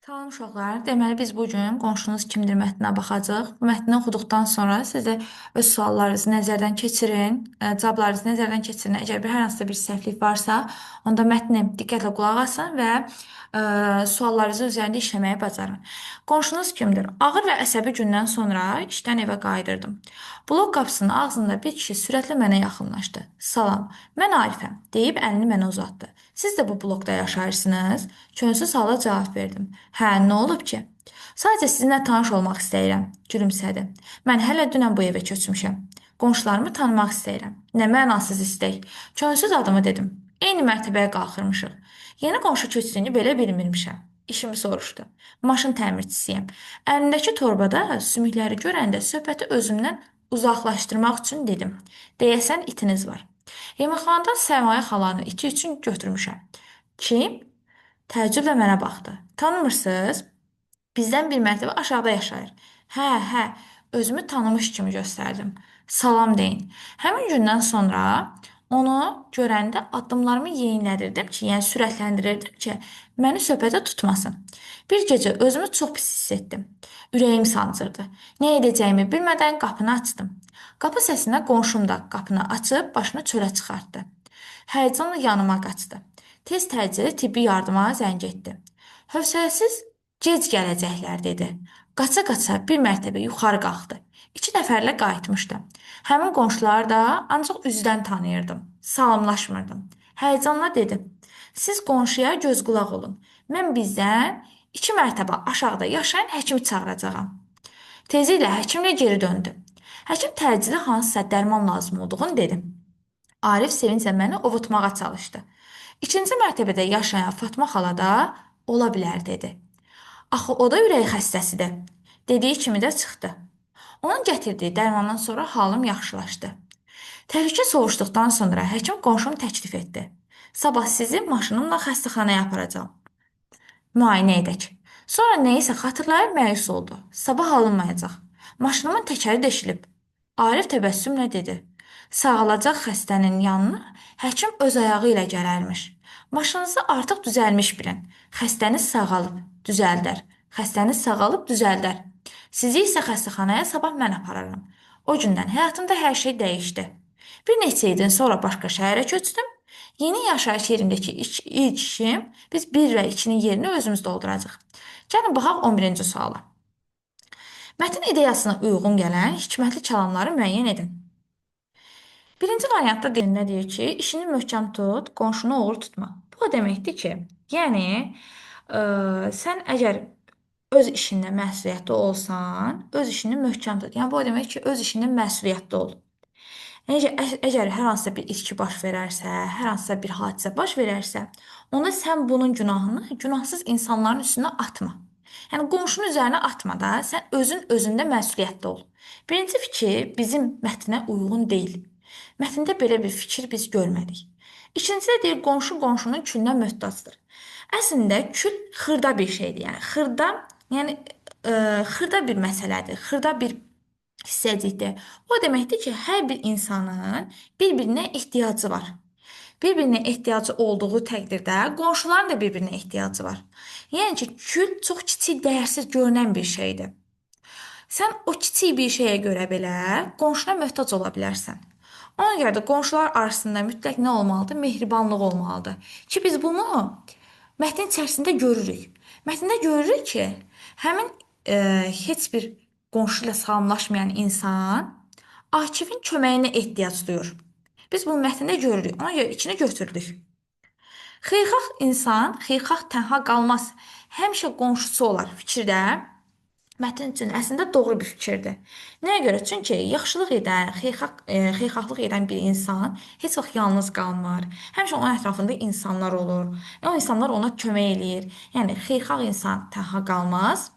Salam uşaqlar. Deməli biz bu gün qonşunuz kimdir mətninə baxacağıq. Bu mətni oxuduqdan sonra siz də öz suallarınızı nəzərdən keçirin, cavablarınızı nəzərdən keçirin. Əgər bir hər hansısa bir səhvlik varsa, onda mətni diqqətlə qulaq asın və suallarınızın üzərində işləməyi bacarın. Qonşunuz kimdir? Ağır və əsəbi gündən sonra işdən evə qayıdırdım. Blok qapısının ağzında bir kişi sürətlə mənə yaxınlaşdı. Salam, mən Arifəm, deyib əlini mənə uzatdı. Siz də bu blokda yaşayırsınız? Könülsüz hala cavab verdim. Hə, nə olub ki? Sadəcə sizinlə tanış olmaq istəyirəm, gülümsədi. Mən hələ dünən bu evə köçmüşəm. Qonşularımı tanımaq istəyirəm. Nə mənasız istək. Könülsüz adımı dedim. Eyni mərtəbəyə qalxırmışıq. Yeni qonşu köçdüyünü belə bilmirmişəm. İşimi soruşdu. Maşın təmirçisiyəm. Əlindəki torbada sümükləri görəndə söhbəti özümdən uzaqlaşdırmaq üçün dedim. Deyəsən itiniz var. Yeməkxanadan Səmaya xalanın iti üçün götürmüşəm. Kim? Təəccüblə mənə baxdı. Tanımırsınız? Bizdən bir mərtəbə aşağıda yaşayır. Hə, hə, özümü tanımış kimi göstərdim. Salam deyin. Həmin gündən sonra onu görəndə addımlarımı yeyinlədirdim ki, yəni sürətləndirirdim ki, məni söhbətə tutmasın. Bir gecə özümü çox pis hiss etdim. Ürəyim sancırdı. Nə edəcəyimi bilmədən qapını açdım. Qapı səsinə qonşum da qapını açıb başını çölə çıxartdı. Həyəcanla yanıma qaçdı. Tez təcili tibbi yardıma zəng etdi. Hövsələsiz gec gələcəklər dedi. Qaça-qaça bir mərtəbə yuxarı qalxdı. 2 nəfərlə qayıtmışdı. Həmin qonşuları da ancaq üzdən tanıyırdım. Salamlaşmırdım. Həyəcanla dedim. Siz qonşuya göz qulaq olun. Mən bizdən 2 mərtəbə aşağıda yaşayan həkimi çağıracağam. Tezliklə həkimlə geri döndü. Həkim təcili hansısa dərman lazım olduğunu dedi. Arif sevinclə məni ovutmağa çalışdı. 2-ci mərtəbədə yaşayan Fatma xala da ola bilər dedi. Axı o da ürək xəstəsidir. Dediyi kimi də çıxdı. Onun gətirdiyi dərmandan sonra halım yaxşılaşdı. Təhlükə soruşduqdan sonra həkim qonşumu təklif etdi. Sabah sizi maşınımla xəstəxanaya aparacağam. Müayinə edək. Sonra nəyisə xatırlayıb məyus oldu. Sabah alınmayacaq. Maşınımın təkəri deşilib. Arif təbəssümlə dedi. Sağalacaq xəstənin yanına həkim öz ayağı ilə gələrmiş. Maşınınızı artıq düzəlmiş bilin. Xəstəniz sağalıb, düzəldər. Xəstəniz sağalıb, düzəldər. Sizi isə xəstəxanaya sabah mən apararam. O gündən həyatımda hər şey dəyişdi. Bir neçə ildən sonra başqa şəhərə köçdüm. Yeni yaşayış yerimdəki ilk işim biz 1 və 2-nin yerini özümüz dolduracağıq. Gəlin baxaq 11-ci suala. Mətn ideyasına uyğun gələn hikmətli kəlamları müəyyən edin. Birinci variantda dilində deyir ki, işini möhkəm tut, qonşunu oğur tutma. Bu o deməkdir ki, yəni sən əgər öz işində məsuliyyətli olsan, öz işini möhkəm tut. Yəni bu o demək ki, öz işində məsuliyyətli ol. Əgər hər hansısa bir itki baş verərsə, hər hansısa bir hadisə baş verərsə, onda sən bunun günahını günahsız insanların üstünə atma. Yəni qonşunun üzərinə atma da, sən özün özündə məsuliyyətli ol. Birinci fikir bizim mətnə uyğun deyil. Mətndə belə bir fikir biz görmədik. İkincisi də deyir, qonşu qonşunun külünə möhtacdır. Əslində kül xırda bir şeydir. Yəni xırda, yəni xırda bir məsələdir, xırda bir hissəcikdir. O deməkdir ki, hər bir insanın bir-birinə ehtiyacı var. Bir-birinə ehtiyacı olduğu təqdirdə qonşuların da bir-birinə ehtiyacı var. Yəni ki, kül çox kiçik, dəyərsiz görünən bir şeydir. Sən o kiçik bir şeyə görə belə qonşuna möhtac ola bilərsən. Ona görə də qonşular arasında mütləq nə olmalıdır? Mehribanlıq olmalıdır. Ki biz bunu mətnin içərisində görürük. Mətndə görürük ki, həmin heç bir qonşu ilə salamlaşmayan insan Akifin köməyinə ehtiyac duyur. Biz bunu mətndə görürük. Ona görə içini götürdük. Xeyirxah insan, xeyirxah tənha qalmaz. Həmişə qonşusu olar fikirdə. Mətn üçün əslində doğru bir fikirdir. Nəyə görə? Çünki yaxşılıq edən, xeyirxahlıq edən bir insan heç vaxt yalnız qalmır. Həmişə onun ətrafında insanlar olur. O insanlar ona kömək eləyir. Yəni xeyirxah insan tənha qalmaz.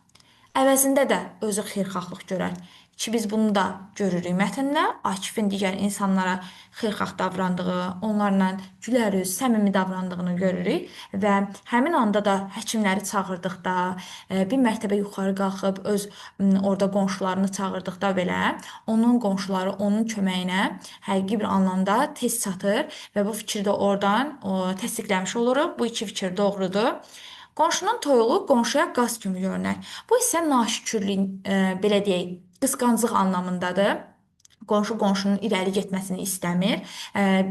Əvəzində də özü xeyirxahlıq görər. Ki biz bunu da görürük mətndə. Akifin digər insanlara xeyirxah davrandığı, onlarla gülərüz, səmimi davrandığını görürük və həmin anda da həkimləri çağırdıqda, bir mərtəbə yuxarı qalxıb öz orada qonşularını çağırdıqda belə onun qonşuları onun köməyinə həqiqi bir anlamda tez çatır və bu fikri də oradan təsdiqləmiş oluruq. Bu iki fikir doğrudur. Qonşunun toyuğu qonşuya qaz kimi görünər. Bu isə naşükürlük, belə deyək, qısqanclıq anlamındadır. Qonşu qonşunun irəli getməsini istəmir.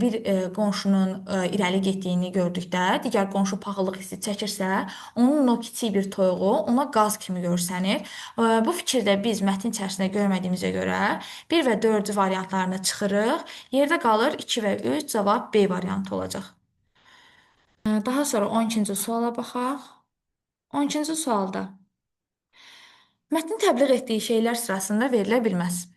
Bir qonşunun irəli getdiyini gördükdə, digər qonşu paxıllıq hissi çəkirsə, onun o kiçik bir toyuğu ona qaz kimi görsənir. Bu fikirdə biz mətn içərisində görmədiyimizə görə 1 və 4 variantlarını çıxırıq. Yerdə qalır 2 və 3, cavab B variantı olacaq. Daha sonra 12-ci suala baxaq. 12-ci sualda mətnin təbliğ etdiyi şeylər sırasında verilə bilməz.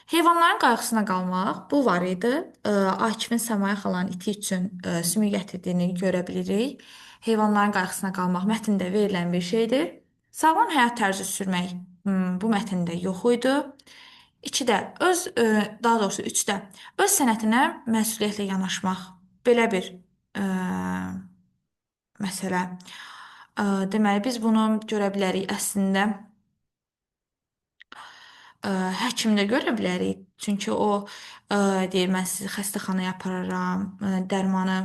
Heyvanların qayğısına qalmaq, bu var idi. Akifin Səmaya xalanın iti üçün sümük gətirdiyini görə bilirik. Heyvanların qayğısına qalmaq mətndə verilən bir şeydir. Sağlam həyat tərzi sürmək bu mətndə yox idi. 2-də daha doğrusu 3-də öz sənətinə məsuliyyətlə yanaşmaq. Belə bir e, məsələ. Deməli, biz bunu görə bilərik əslində həkimdə görə bilərik. Çünki o deyir, mən sizi xəstəxanaya apararam, dərmanı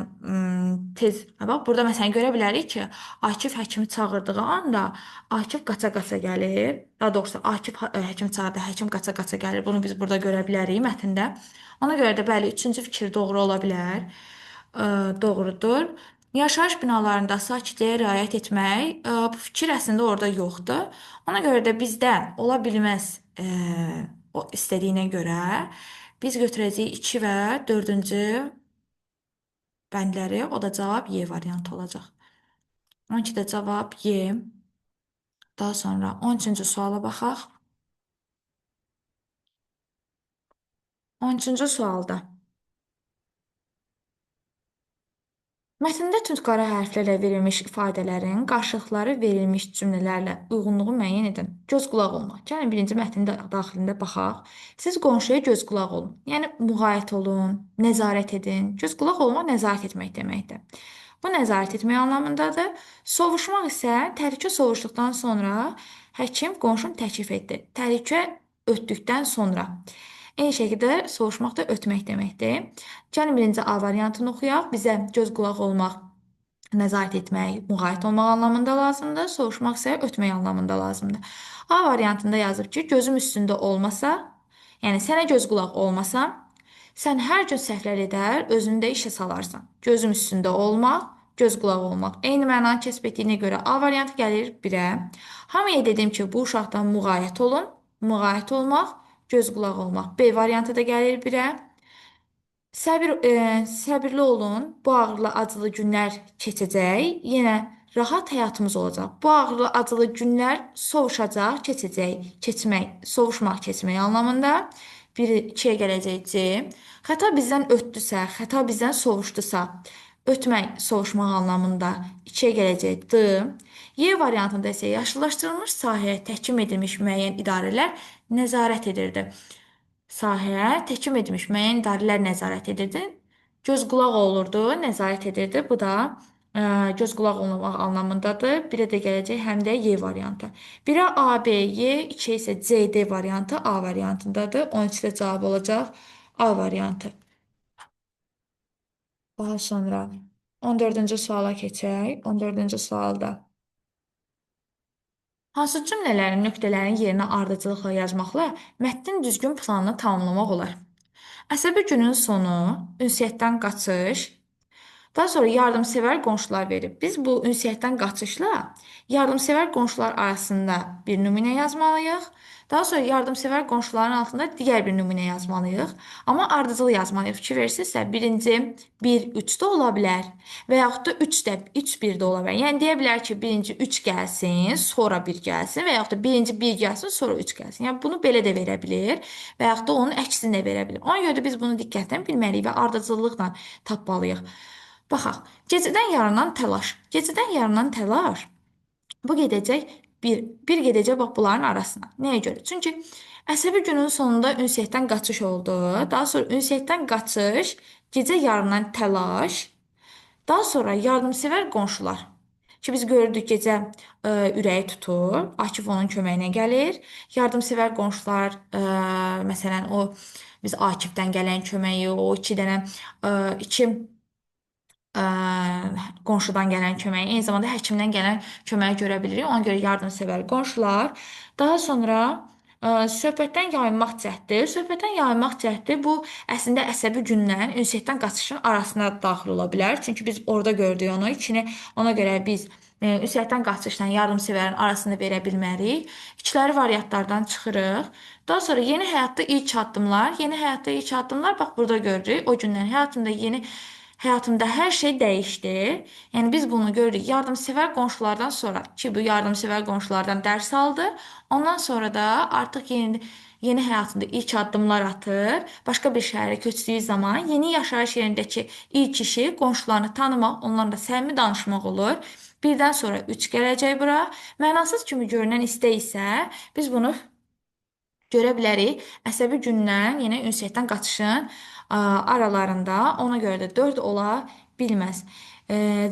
tez. Bax, burada məsələn görə bilərik ki, Akif həkimi çağırdığı anda Akif qaça-qaça gəlir. Daha doğrusu Akif həkimi çağırdı, həkim qaça-qaça gəlir. Bunu biz burada görə bilərik mətndə. Ona görə də bəli, üçüncü fikir doğru ola bilər. Doğrudur. Yaşayış binalarında sakitliyə riayət etmək, bu fikir əslində orada yoxdur. Ona görə də bizdən ola bilməz o istədiyinə görə biz götürəcəyik 2 və 4-cü bəndləri, o da cavab Y variantı olacaq. 12-də cavab Y. Daha sonra 13-cü suala baxaq. 13-cü sualda mətndə tündqara hərflərlə verilmiş ifadələrin qarşılıqları verilmiş cümlələrlə uyğunluğu müəyyən edin. Göz qulaq olmaq. Gəlin birinci mətnin daxilində baxaq. Siz qonşuya göz qulaq olun. Yəni müğayət olun, nəzarət edin. Göz qulaq olmaq nəzarət etmək deməkdir. Bu nəzarət etmək anlamındadır. Sovuşmaq isə təhlükə sovuşduqdan sonra həkim qonşunu təklif etdi. Təhlükə ötdükdən sonra. Eyni şəkildə soruşmaq da ötmək deməkdir. Gəlin birinci A variantını oxuyaq. Bizə göz qulaq olmaq, nəzarət etmək, müğayət olmaq anlamında lazımdır. Soruşmaq isə ötmək anlamında lazımdır. A variantında yazıb ki, gözüm üstündə olmasa, yəni sənə göz qulaq olmasam, sən hər gün səhvlər edər, özünü də işə salarsan. Gözüm üstündə olmaq, göz qulaq olmaq. Eyni mənanı kəsb etdiyinə görə A variantı gəlir 1-ə. Hamıya dedim ki, bu uşaqdan müğayət olun, müğayət olmaq, göz qulaq olmaq. B variantı da gəlir 1-ə. Səbirli olun. Bu ağrılı acılı günlər keçəcək. Yenə rahat həyatımız olacaq. Bu ağrılı acılı günlər sovuşacaq, keçəcək. Keçmək, sovuşmaq, keçmək anlamında. Biri 2-yə gələcək C. Xəta bizdən ötdüsə, xəta bizdən sovuşdusa, ötmək, sovuşmaq anlamında 2-yə gələcək D. Y variantında isə yaşıllaşdırılmış sahəyə təhkim edilmiş müəyyən idarələr nəzarət edirdi. Sahəyə təhkim edilmiş müəyyən idarələr nəzarət edirdi. Göz qulaq olurdu, nəzarət edirdi. Bu da göz qulaq olmaq anlamındadır. Birə də gələcək həm də Y variantı. Birə A, B, Y, 2 isə C, D variantı A variantındadır. 13-də cavab olacaq A variantı. Daha sonra 14-cü suala keçək. 14-cü sualda hansı cümlələrin nöqtələrin yerinə ardıcılıqla yazmaqla mətnin düzgün planını tamamlamaq olar? Əsəbi günün sonu, ünsiyyətdən qaçış, daha sonra yardımsevər qonşular verib. Biz bu ünsiyyətdən qaçışla yardımsevər qonşular arasında bir nümunə yazmalıyıq. Daha sonra yardımsevər qonşuların altında digər bir nümunə yazmalıyıq. Amma ardıcıl yazmalıyıq. Fikir versinizsə, birinci 1, 3 də ola bilər və yaxud da 3 də 3, 1 də ola bilər. Yəni deyə bilər ki, birinci 3 gəlsin, sonra 1 gəlsin və yaxud da birinci 1 gəlsin, sonra 3 gəlsin. Yəni bunu belə də verə bilir və yaxud da onun əksini də verə bilir. Ona görə də biz bunu diqqətlə bilməliyik və ardıcıllıqla tapmalıyıq. Baxaq, gecədən yarınan təlaş. Gecədən yarınan təlaş bu gedəcək bir gedəcək bax bunların arasına. Nəyə görə? Çünki əsəbi günün sonunda ünsiyyətdən qaçış oldu. Daha sonra ünsiyyətdən qaçış, gecə yarınan təlaş, daha sonra yardımsevər qonşular. Ki biz görürdük gecə ürəyi tutur, Akif onun köməyinə gəlir. Yardımsevər qonşular, məsələn o biz Akifdən gələn köməyi, o 2 dənə 2 ə, qonşudan gələn köməyi, eyni zamanda həkimdən gələn köməyi görə bilirik. Ona görə yardımsevər qonşular. Daha sonra söhbətdən yayınmaq cəhdi. Söhbətdən yayınmaq cəhdi bu əslində əsəbi gündən ünsiyyətdən qaçışın arasına daxil ola bilər. Çünki biz orada gördük onu. İkini ona görə biz ünsiyyətdən qaçışla yardımsevərin arasında verə bilmərik. İkili variantlardan çıxırıq. Daha sonra yeni həyatda ilk addımlar. Yeni həyatda ilk addımlar bax burada görürük. O gündən həyatımda hər şey dəyişdi. Yəni biz bunu görürük yardımsevər qonşulardan sonra ki, bu yardımsevər qonşulardan dərs aldı. Ondan sonra da artıq yeni həyatında ilk addımlar atır. Başqa bir şəhərə köçdüyü zaman yeni yaşayış yerindəki ilk işi qonşularını tanımaq, onlarla səmimi danışmaq olur. Birdən sonra üç gələcək bura. Mənasız kimi görünən istək isə biz bunu görə bilərik. Əsəbi gündən, yəni ünsiyyətdən qaçışın aralarında. Ona görə də 4 ola bilməz.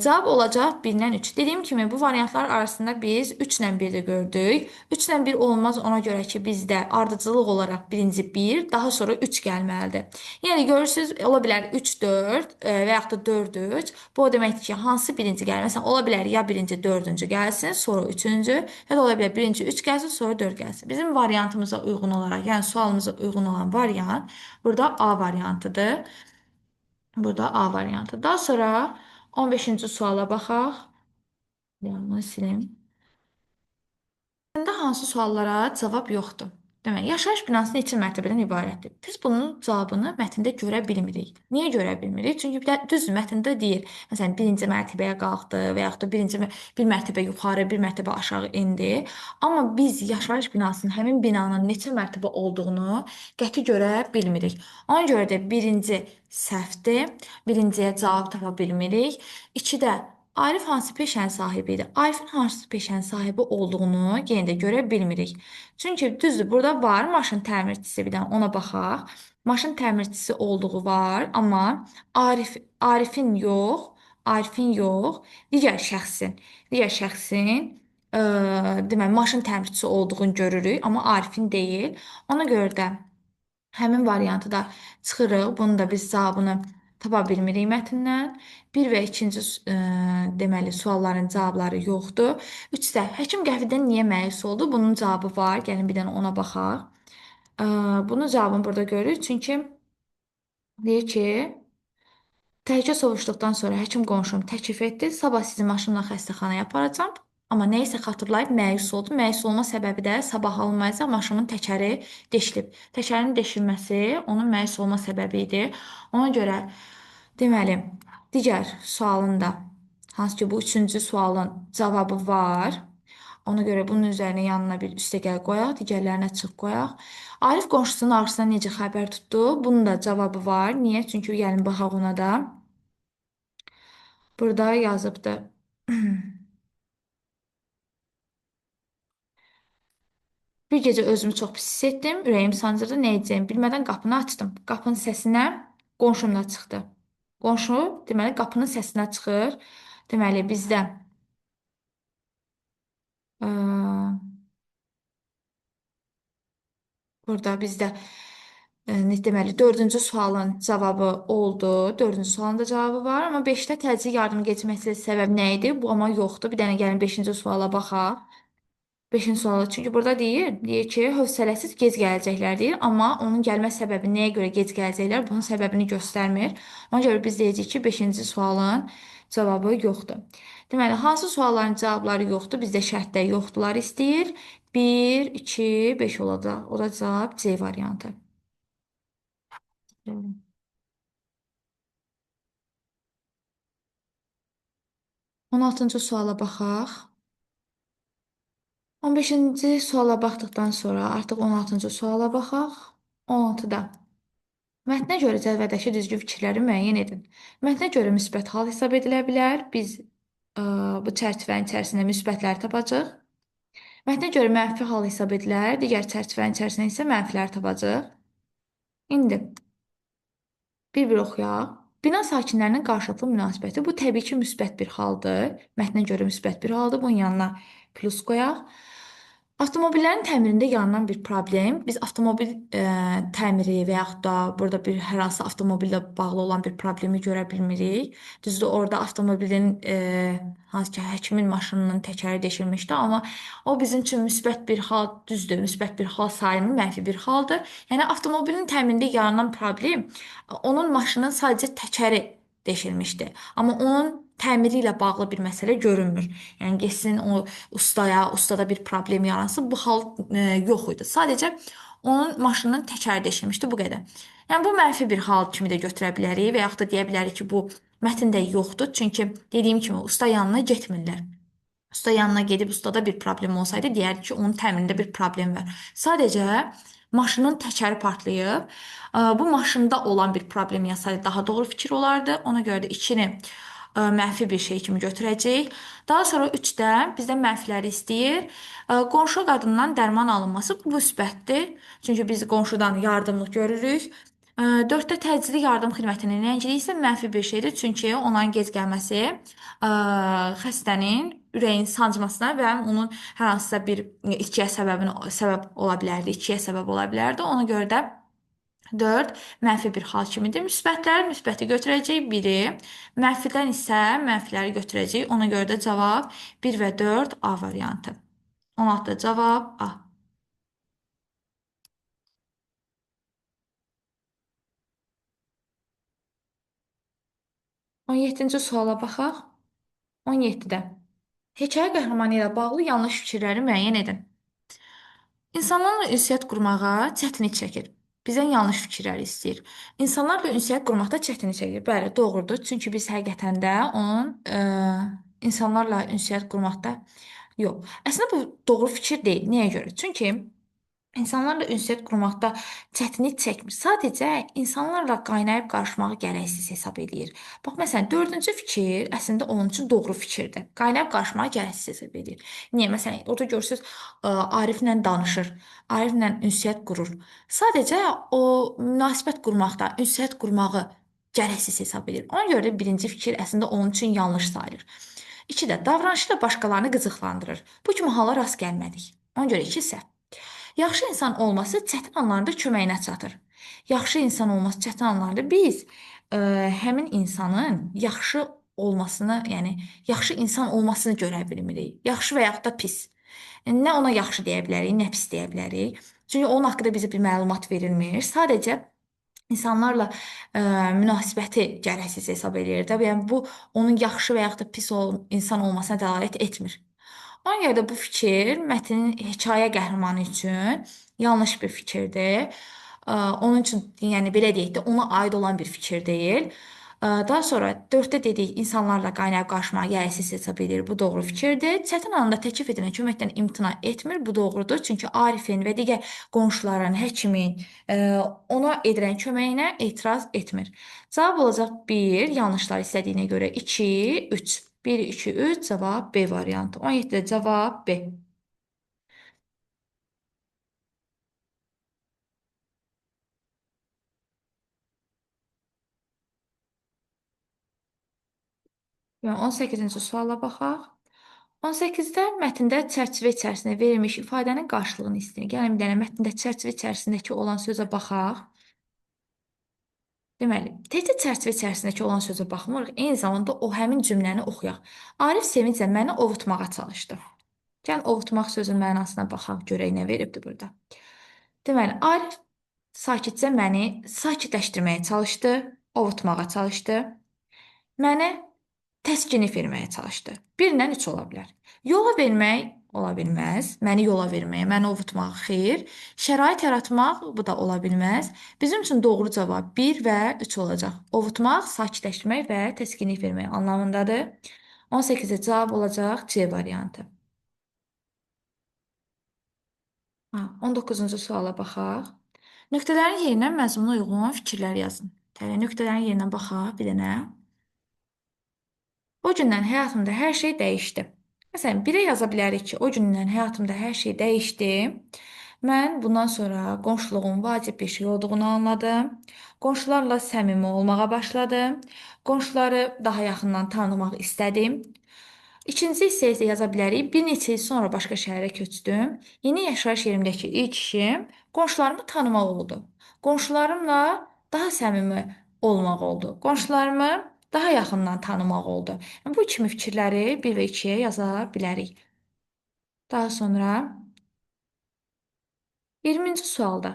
Cavab olacaq 1-dən 3. Dediyim kimi bu variantlar arasında biz 3 ilə 1 də gördük. 3 ilə 1 olmaz ona görə ki, bizdə ardıcıllıq olaraq birinci 1, daha sonra 3 gəlməlidir. Yəni görürsüz, ola bilər 3 4 və yaxud da 4 3. Bu o deməkdir ki, hansı birinci gəlir? Məsələn, ola bilər ya birinci 4-cü gəlsin, sonra 3-cü, ya da ola bilər birinci 3 gəlsin, sonra 4 gəlsin. Bizim variantımıza uyğun olaraq, yəni sualımıza uyğun olan variant burada A variantıdır. Burada A variantı. Daha sonra 15-ci suala baxaq. Yanını silim. Əslində hansı suallara cavab yoxdur? Demək, yaşayış binası neçə mərtəbədən ibarətdir? Biz bunun cavabını mətndə görə bilmirik. Niyə görə bilmirik? Çünki düzdür, mətndə deyir, məsələn, birinci mərtəbəyə qalxdı və yaxud da bir mərtəbə yuxarı, bir mərtəbə aşağı endi. Amma biz yaşayış binasının həmin binanın neçə mərtəbə olduğunu qəti görə bilmirik. Ona görə də birinci səhvdir. Birinciyə cavab tapa bilmirik. İkidə Arif hansı peşənin sahibi idi? Arifin hansı peşənin sahibi olduğunu yenə də görə bilmirik. Çünki düzdür, burada var maşın təmirçisi, bir dənə ona baxaq. Maşın təmirçisi olduğu var, amma Arifin yox, digər şəxsin deməli maşın təmirçisi olduğunu görürük, amma Arifin deyil. Ona görə də həmin variantı da çıxırıq. Bunun da biz cavabını tapa bilmirik mətndən. 1 və 2-ci deməli sualların cavabları yoxdur. 3-də həkim qəfildən niyə məyus oldu? Bunun cavabı var. Gəlin bir dənə ona baxaq. Bunun cavabını burada görürük. Çünki deyir ki, Təhcə soruşduqdan sonra həkim qonşum təklif etdi, sabah sizi maşınla xəstəxanaya aparacam. Amma nə isə xatırlayıb məyus oldu. Məyus olma səbəbi də sabah alınmayacaq maşının təkəri deşilib. Təkərin deşilməsi onun məyus olma səbəbi idi. Ona görə deməli, digər sualın da hansı ki bu üçüncü sualın cavabı var. Ona görə bunun üzərinə yanına bir üstəgəl qoyaq, digərlərinə çıx qoyaq. Arif qonşusunun ağrısından necə xəbər tutdu? Bunun da cavabı var. Niyə? Çünki gəlin baxaq ona da. Burada yazıbdır. Bir gecə özümü çox pis hiss etdim. Ürəyim sancırdı. Nə edəcəyimi bilmədən qapını açdım. Qapının səsinə qonşum da çıxdı. Qonşu, deməli, qapının səsinə çıxır. Deməli, bizdə ə, burada bizdə deməli, dördüncü sualın cavabı oldu. Dördüncü sualın da cavabı var. Amma 5-də təcili yardım getməsi səbəb nə idi? Bu amma yoxdur. Bir dənə gəlin 5-ci suala baxaq. 5-ci sualı. Çünki burada deyir ki, hövsələsiz gec gələcəklər deyir, amma onun gəlmə səbəbi nəyə görə gec gələcəklər, bunun səbəbini göstərmir. Ona görə biz deyəcəyik ki, 5-ci sualın cavabı yoxdur. Deməli, hansı sualların cavabları yoxdur? Bizdə şərtdə yoxdular istəyir. 1, 2, 5 olacaq. O da cavab C variantı. 16-cı suala baxaq. 15-ci suala baxdıqdan sonra artıq 16-cı suala baxaq. 16-da. Mətnə görə cədvəldəki düzgün fikirləri müəyyən edin. Mətnə görə müsbət hal hesab edilə bilər. Biz bu çərçivənin içərisində müsbətləri tapacağıq. Mətnə görə mənfi hal hesab edilər. Digər çərçivənin içərisində isə mənfiləri tapacağıq. İndi bir-bir oxuyaq. Bina sakinlərinin qarşılıqlı münasibəti bu təbii ki, müsbət bir haldır. Mətnə görə müsbət bir haldır. Bunun yanına plus qoyaq. Avtomobillərin təmirində yaranan bir problem, biz avtomobil təmiri və yaxud da burada bir hər hansı avtomobillə bağlı olan bir problemi görə bilmirik. Düzdür, orada avtomobilin hansı ki, həkimin maşınının təkəri deşilmişdi, amma o bizim üçün müsbət bir hal, düzdür, müsbət bir hal sayılmır, mənfi bir haldır. Yəni avtomobilin təmirində yaranan problem onun maşının sadəcə təkəri deşilmişdi, amma onun təmiri ilə bağlı bir məsələ görünmür. Yəni getsin o ustada bir problem yaransın. Bu hal yox idi. Sadəcə onun maşınının təkəri deşilmişdi bu qədər. Yəni bu mənfi bir hal kimi də götürə bilərik və yaxud da deyə bilərik ki, bu mətndə yoxdur. Çünki dediyim kimi usta yanına getmirlər. Usta yanına gedib ustada bir problem olsaydı deyərdi ki, onun təmirində bir problem var. Sadəcə maşının təkəri partlayıb. Bu maşında olan bir problem yazsaydı daha doğru fikir olardı. Ona görə də 2-ni mənfi bir şey kimi götürəcəyik. Daha sonra 3-də bizdən mənfiləri istəyir. Qonşu qadından dərman alınması bu müsbətdir. Çünki biz qonşudan yardımlıq görürük. 4-də təcili yardım xidmətinin ləngiliyi isə mənfi bir şeydir. Çünki onların gec gəlməsi xəstənin ürəyin sancmasına və onun hər hansısa bir itkiyə səbəb ola bilərdi, itkiyə səbəb ola bilərdi. Ona görə də 4 mənfi bir hal kimidir. Müsbətləri müsbəti götürəcək biri, mənfidən isə mənfiləri götürəcək. Ona görə də cavab 1 və 4 A variantı. 16-da cavab A. 17-ci suala baxaq. 17-də. Hekayə qəhrəmanı ilə bağlı yanlış fikirləri müəyyən edin. İnsanlarla ünsiyyət qurmağa çətinlik çəkir. Bizdən yanlış fikirləri istəyir. İnsanlarla ünsiyyət qurmaqda çətinlik çəkir. Bəli, doğrudur. Çünki biz həqiqətən də onun insanlarla ünsiyyət qurmaqda yox. Əslində bu doğru fikir deyil. Niyə görə? Çünki İnsanlarla ünsiyyət qurmaqda çətinlik çəkmir. Sadəcə insanlarla qaynayıb qarışmağı gərəksiz hesab edir. Bax, məsələn, dördüncü fikir əslində onun üçün doğru fikirdir. Qaynayıb qarışmağı gərəksiz hesab edir. Niyə? Məsələn, orada görürsüz, Ariflə danışır, Ariflə ünsiyyət qurur. Sadəcə o münasibət qurmaqda, ünsiyyət qurmağı gərəksiz hesab edir. Ona görə də birinci fikir əslində onun üçün yanlış sayılır. İkidə, davranışı da başqalarını qıcıqlandırır. Bu kimi hala rast gəlmədik. Ona görə iki səhv. Yaxşı insan olması çətin anlarda köməyinə çatır. Yaxşı insan olması çətin anlarda biz həmin insanın yaxşı olmasını, yəni yaxşı insan olmasını görə bilmirik. Yaxşı və yaxud da pis. Nə ona yaxşı deyə bilərik, nə pis deyə bilərik. Çünki onun haqqında bizə bir məlumat verilmir. Sadəcə insanlarla münasibəti gərəksiz hesab edir də. Yəni bu onun yaxşı və yaxud da pis insan olmasına dəlalət etmir. Ona görə də bu fikir mətnin hekayə qəhrəmanı üçün yanlış bir fikirdir. Onun üçün, yəni belə deyək də, ona aid olan bir fikir deyil. Daha sonra 4-də dedik, insanlarla qaynayıb qarışmağa gərəksiz hesab edir. Bu doğru fikirdir. Çətin anda təklif edilən köməkdən imtina etmir. Bu doğrudur. Çünki Arifin və digər qonşuların, həkimin ona edilən köməyinə etiraz etmir. Cavab olacaq 1, yanlışlar istədiyinə görə 2, 3. 1, 2, 3, cavab B variantı. 17-də cavab B. Yəni 18-ci suala baxaq. 18-də mətndə çərçivə içərisində verilmiş ifadənin qarşılığını istəyir. Gəlin bir dənə mətndə çərçivə içərisindəki olan sözə baxaq. Deməli, təkcə çərçivə içərisindəki olan sözə baxmırıq, eyni zamanda o həmin cümləni oxuyaq. Arif sevinclə məni ovutmağa çalışdı. Gəlin ovutmaq sözünün mənasına baxaq, görək nə veribdir burada. Deməli, Arif sakitcə məni sakitləşdirməyə çalışdı, ovutmağa çalışdı. Mənə təskinlik verməyə çalışdı. 1-dən 3 ola bilər. Yola vermək ola bilməz. Məni yola verməyə, məni ovutmaq xeyr. Şərait yaratmaq bu da ola bilməz. Bizim üçün doğru cavab 1 və 3 olacaq. Ovutmaq, sakitləşdirmək və təskinlik vermək anlamındadır. 18-də cavab olacaq C variantı. 19-cu suala baxaq. Nöqtələrin yerinə məzmuna uyğun fikirlər yazın. Nöqtələrin yerinə baxaq bir dənə. O gündən həyatımda hər şey dəyişdi. Məsələn, birə yaza bilərik ki, o gündən həyatımda hər şey dəyişdi. Mən bundan sonra qonşuluğun vacib bir şey olduğunu anladım. Qonşularla səmimi olmağa başladım. Qonşuları daha yaxından tanımaq istədim. İkinci hissəyə isə yaza bilərik. Bir neçə il sonra başqa şəhərə köçdüm. Yeni yaşayış yerimdəki ilk işim qonşularımı tanımaq oldu. Qonşularımla daha səmimi olmaq oldu. Qonşularımı daha yaxından tanımaq oldu. Bu kimi fikirləri 1 və 2-yə yaza bilərik. Daha sonra 20-ci sualda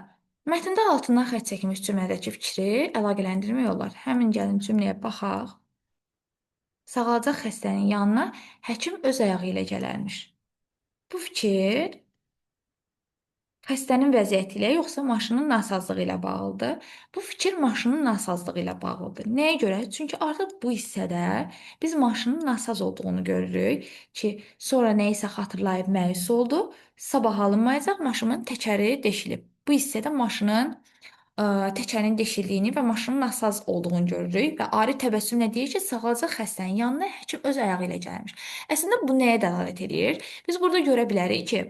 mətndə altından xətt çəkilmiş cümlədəki fikri əlaqələndirmək olar. Həmin gəlin cümləyə baxaq. Sağalacaq xəstənin yanına həkim öz ayağı ilə gələrmiş. Bu fikir xəstənin vəziyyəti ilə yoxsa maşının nasazlığı ilə bağlıdır? Bu fikir maşının nasazlığı ilə bağlıdır. Nəyə görə? Çünki artıq bu hissədə biz maşının nasaz olduğunu görürük ki, sonra nə isə xatırlayıb məyus oldu. Sabah alınmayacaq, maşının təkəri deşilib. Bu hissədə maşının təkərin deşildiyini və maşının nasaz olduğunu görürük və Arif təbəssümlə deyir ki, sağalacaq xəstənin yanına həkim öz ayağı ilə gəlmiş. Əslində bu nəyə dəlalət edir? Biz burada görə bilərik ki,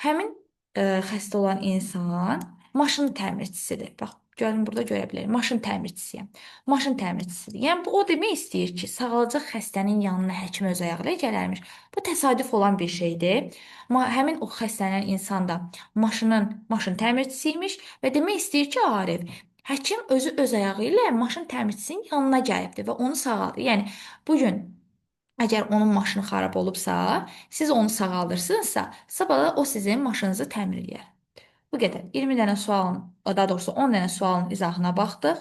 həmin xəstə olan insan maşın təmirçisidir. Bax, gəlin burada görə bilərik. Maşın təmirçisiyəm. Maşın təmirçisidir. Yəni bu o demək istəyir ki, sağalacaq xəstənin yanına həkim öz ayağı ilə gələrmiş. Bu təsadüf olan bir şeydir. Həmin o xəstələnən insan da maşın təmirçisiymiş və demək istəyir ki, Arif, həkim özü öz ayağı ilə maşın təmirçisinin yanına gəlibdi və onu sağaldı. Yəni bu gün əgər onun maşını xarab olubsa, siz onu sağaldırsınızsa, sabah da o sizin maşınınızı təmir eləyər. Bu qədər. 20 dənə sualın, daha doğrusu 10 dənə sualın izahına baxdıq.